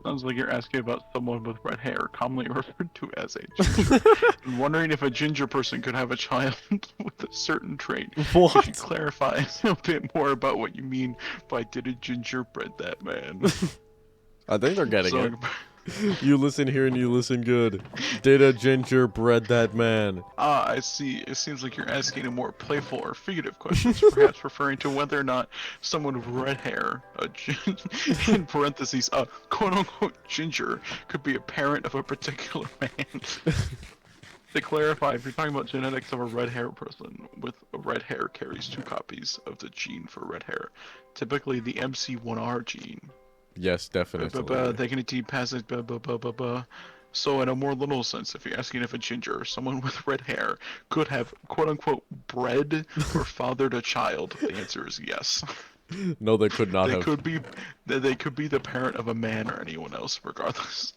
Sounds like you're asking about someone with red hair, commonly referred to as a ginger. And wondering if a ginger person could have a child with a certain trait. Could you What? clarify a bit more about what you mean by did a gingerbread that man? I think they're getting it. So, You listen here and you listen good. Did a gingerbread that man? I see. It seems like you're asking a more playful or figurative questions, perhaps referring to whether or not someone with red hair, in parentheses, a quote-unquote ginger, could be a parent of a particular man. To clarify, if you're talking about genetics of a red hair person with red hair carries 2 copies of the gene for red hair, typically the MC1R gene. Yes, definitely. They can indeed pass it. So, in a more literal sense, if you're asking if a ginger, someone with red hair, could have quote unquote bred or fathered a child, the answer is yes. No, they could not They have. could be, they could be the parent of a man or anyone else, regardless.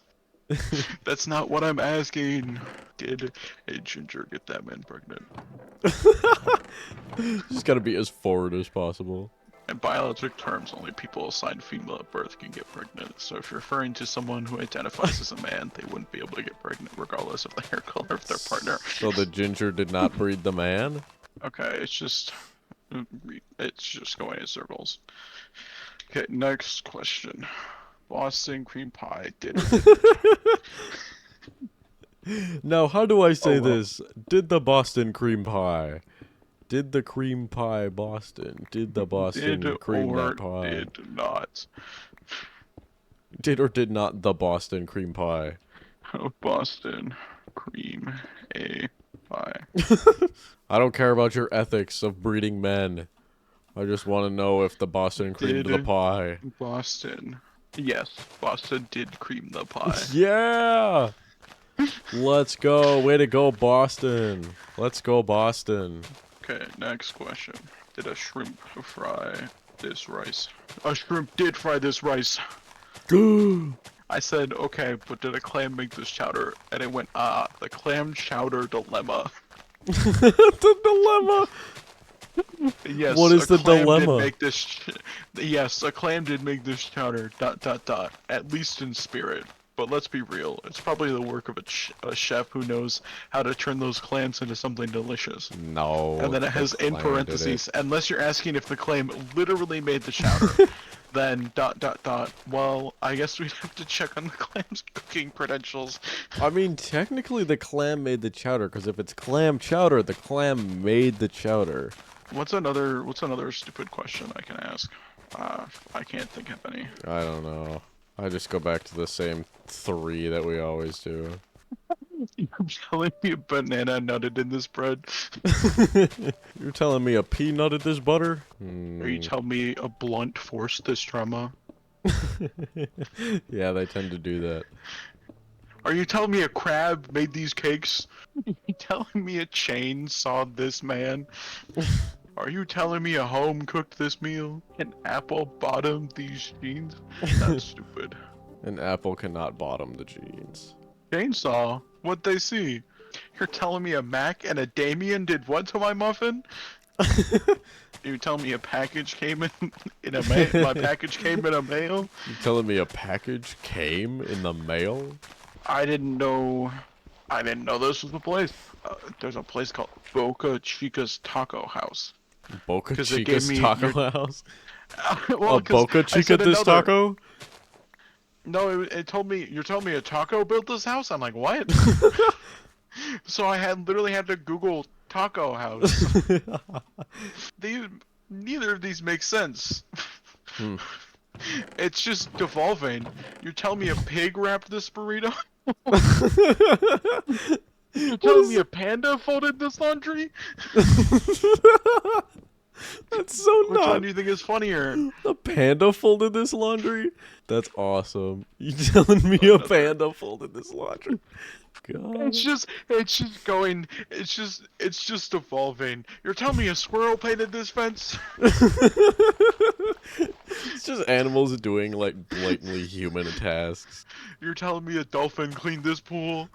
That's not what I'm asking. Did a ginger get that man pregnant? Just gotta be as forward as possible. In biologic terms, only people assigned female at birth can get pregnant. So if you're referring to someone who identifies as a man, they wouldn't be able to get pregnant regardless of the hair color of their partner. So the ginger did not breed the man? Okay, it's just going in circles. Okay, next question. Boston cream pie did Now, how do I say Oh, well. this? Did the Boston cream pie? Did the cream pie Boston? Did the Boston Did cream or that pie? did not. Did or did not the Boston cream pie? Boston cream a pie. I don't care about your ethics of breeding men. I just want to know if the Boston creamed the Did pie. Boston. Yes, Boston did cream the pie. Yeah! Let's go. Way to go, Boston. Let's go, Boston. Okay, next question. Did a shrimp fry this rice? A shrimp did fry this rice. I said, okay, but did a clam make this chowder? And it went, the clam chowder dilemma. The dilemma. Yes, What is a the clam dilemma? did make this. Yes, a clam did make this chowder. ... At least in spirit. But let's be real. It's probably the work of a chef who knows how to turn those clams into something delicious. No. And then it the has in clam did it. parentheses, unless you're asking if the clam literally made the chowder, then ... Well, I guess we'd have to check on the clam's cooking credentials. I mean, technically the clam made the chowder, because if it's clam chowder, the clam made the chowder. What's another stupid question I can ask? I can't think of any. I don't know. I just go back to the same 3 that we always do. You're telling me a banana nutted in this bread? You're telling me a peanut at this butter? Are you telling me a blunt forced this drama? Yeah, they tend to do that. Are you telling me a crab made these cakes? Are you telling me a chain sawed this man? Are you telling me a home cooked this meal? An apple bottomed these jeans? That's stupid. An apple cannot bottom the jeans. Chainsaw? What'd they see? You're telling me a Mac and a Damien did what to my muffin? You're telling me a package came in a mail? My package came in a mail? You telling me a package came in the mail? I didn't know this was the place. There's a place called Boca Chica's Taco House. Boca 'Cause it Chica's gave me taco house? Well, A 'cause Boca I Chica said this another. taco? No, it told me, you're telling me a taco built this house? I'm like, what? So I literally had to Google taco house. Neither of these make sense. Hmm. It's just devolving. You're telling me a pig wrapped this burrito? You're telling me a panda folded this laundry? That's so Which one not. do you think is funnier? A panda folded this laundry? That's awesome. You telling me a panda folded this laundry? God. It's just going, it's just evolving. You're telling me a squirrel painted this fence? It's just animals doing like blatantly human tasks. You're telling me a dolphin cleaned this pool?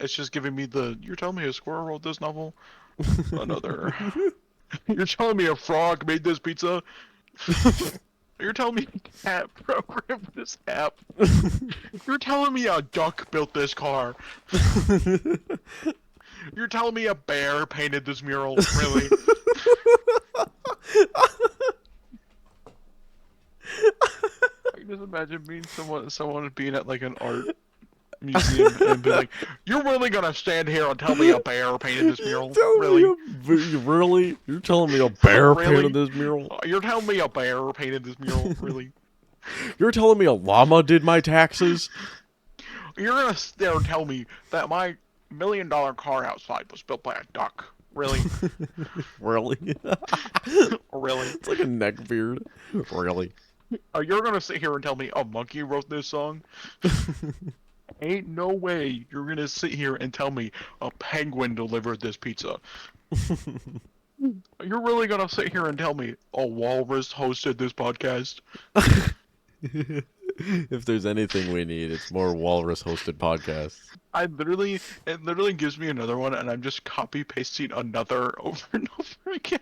It's just giving me you're telling me a squirrel wrote this novel? Another. You're telling me a frog made this pizza? You're telling me a cat programmed this app? You're telling me a duck built this car? You're telling me a bear painted this mural? Really? I can just imagine being someone being at like an art museum and be like, "You're really gonna stand here and tell me a bear painted this mural? Really? Really? You're telling me a bear Really? painted this mural? You're telling me a bear painted this mural? Really? You're telling me a llama did my taxes? You're gonna sit there and tell me that my $1 million car outside was built by a duck? Really? Really? Really? It's like a neck beard. Really? You're gonna sit here and tell me a monkey wrote this song? Ain't no way you're gonna sit here and tell me a penguin delivered this pizza. You're really gonna sit here and tell me a walrus hosted this podcast? If there's anything we need, it's more walrus-hosted podcasts. It literally gives me another one, and I'm just copy pasting another over and over again.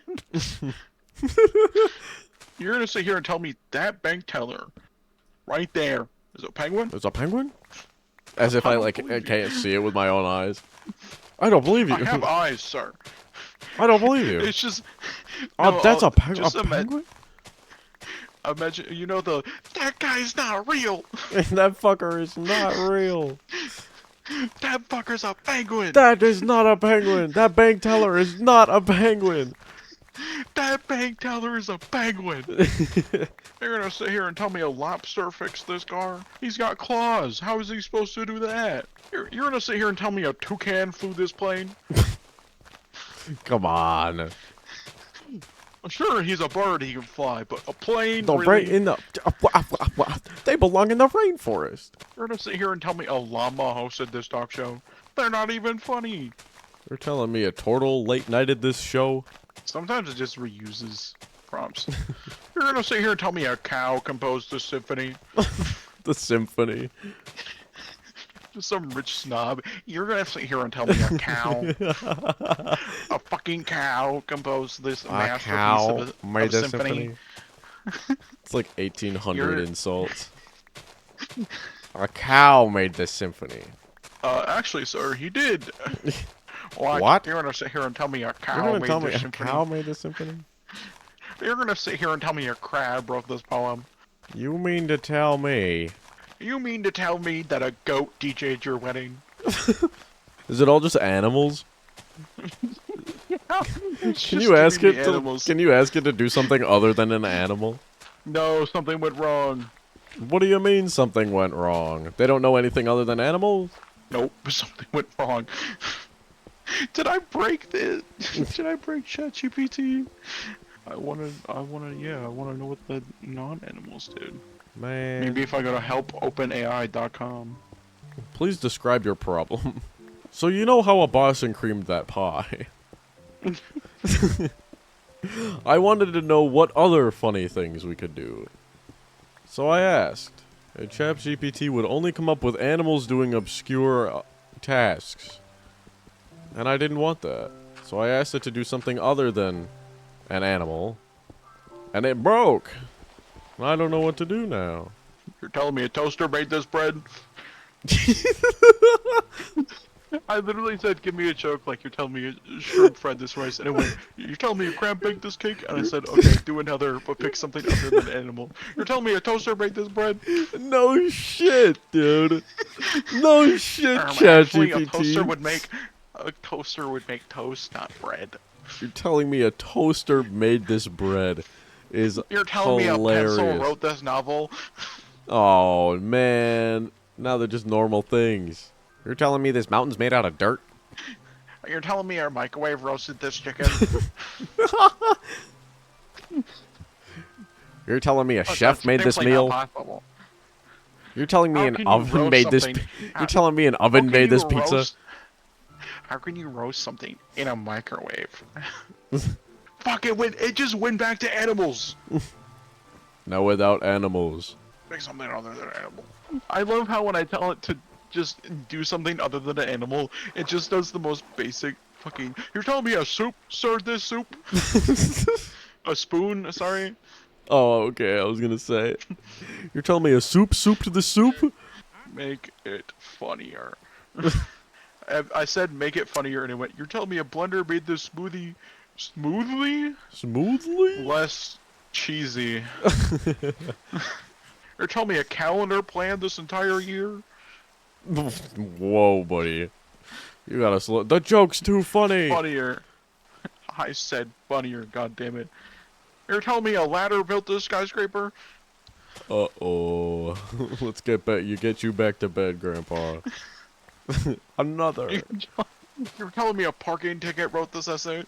You're gonna sit here and tell me that bank teller, right there, is a penguin? There's a penguin? As if I can't see it with my own eyes. I don't believe you. I have eyes, sir. I don't believe you. It's just. Oh, No, that's a just penguin? Imagine, you know that guy's not real. That fucker is not real. That fucker's a penguin. That is not a penguin. That bank teller is not a penguin. That bank teller is a penguin. You're gonna sit here and tell me a lobster fixed this car? He's got claws. How is he supposed to do that? You're gonna sit here and tell me a toucan flew this plane? Come on. Sure, he's a bird, he can fly, but a plane, The really? in the they belong in the rainforest. You're gonna sit here and tell me a llama hosted this talk show? They're not even funny. You're telling me a turtle late nighted this show? Sometimes it just reuses prompts. You're gonna sit here and tell me a cow composed this symphony? The symphony. Just some rich snob. You're gonna sit here and tell me a cow, a fucking cow composed this masterpiece of a symphony? It's like 1800 insults. A cow made this symphony. Actually, sir, he did. What? You're gonna sit here and tell me a cow You're gonna made tell me this a symphony? cow made this symphony? You're gonna sit here and tell me a crab wrote this poem? You mean to tell me? You mean to tell me that a goat DJ'd your wedding? Is it all just animals? Can you ask it to do something other than an animal? No, something went wrong. What do you mean something went wrong? They don't know anything other than animals? Nope, something went wrong. Did I break this? Did I break ChatGPT? I wanna know what the non-animals did. Man. Maybe if I go to helpopenai.com. Please describe your problem. So you know how a Boston creamed that pie. I wanted to know what other funny things we could do. So I asked, and ChatGPT would only come up with animals doing obscure tasks. And I didn't want that. So I asked it to do something other than an animal. And it broke. I don't know what to do now. You're telling me a toaster made this bread? I literally said, give me a joke like you're telling me a shrimp fried this rice. And it went, you're telling me a crab baked this cake? And I said, okay, do another, but pick something other than animal. You're telling me a toaster made this bread? No shit, dude. No shit, Actually, ChatGPT. a toaster would make toast, not bread. You're telling me a toaster made this bread is You're telling hilarious. me a pencil wrote this novel? Oh, man. Now they're just normal things. You're telling me this mountain's made out of dirt? You're telling me our microwave roasted this chicken? You're telling me a chef made this meal? You're telling me an oven made this... You're telling me an oven made this pizza? How can you roast something in a microwave? Fuck, it just went back to animals. No, without animals. Make something other than an animal. I love how when I tell it to just do something other than an animal, it just does the most basic fucking... You're telling me a soup, sir, this soup? A spoon, sorry? Oh, okay. I was gonna say. You're telling me a soup to the soup? Make it funnier. I said make it funnier, and it went. You're telling me a blender made this smoothie smoothly Smoothly? less cheesy. You're telling me a calendar planned this entire year. Whoa, buddy. You gotta slow. The joke's too funny. Funnier. I said funnier. God damn it. You're telling me a ladder built this skyscraper. Uh-oh. Let's get back. Get you back to bed, Grandpa. Another. You're telling me a parking ticket wrote this essay.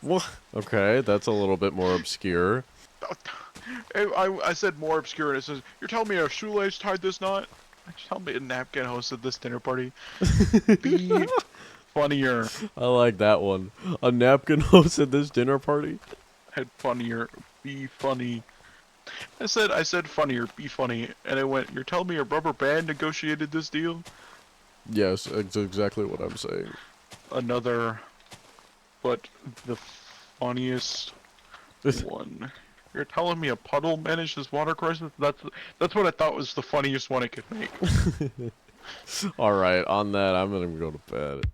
What? Okay, that's a little bit more obscure. I said more obscure, and it says, you're telling me a shoelace tied this knot? You're telling me a napkin hosted this dinner party? Be funnier. I like that one. A napkin hosted this dinner party? Head funnier. Be funny. I said funnier. Be funny. And it went, you're telling me a rubber band negotiated this deal? Yes, it's exactly what I'm saying. Another, but the funniest one. You're telling me a puddle managed this water crisis? That's what I thought was the funniest one it could make. Alright, on that, I'm gonna go to bed.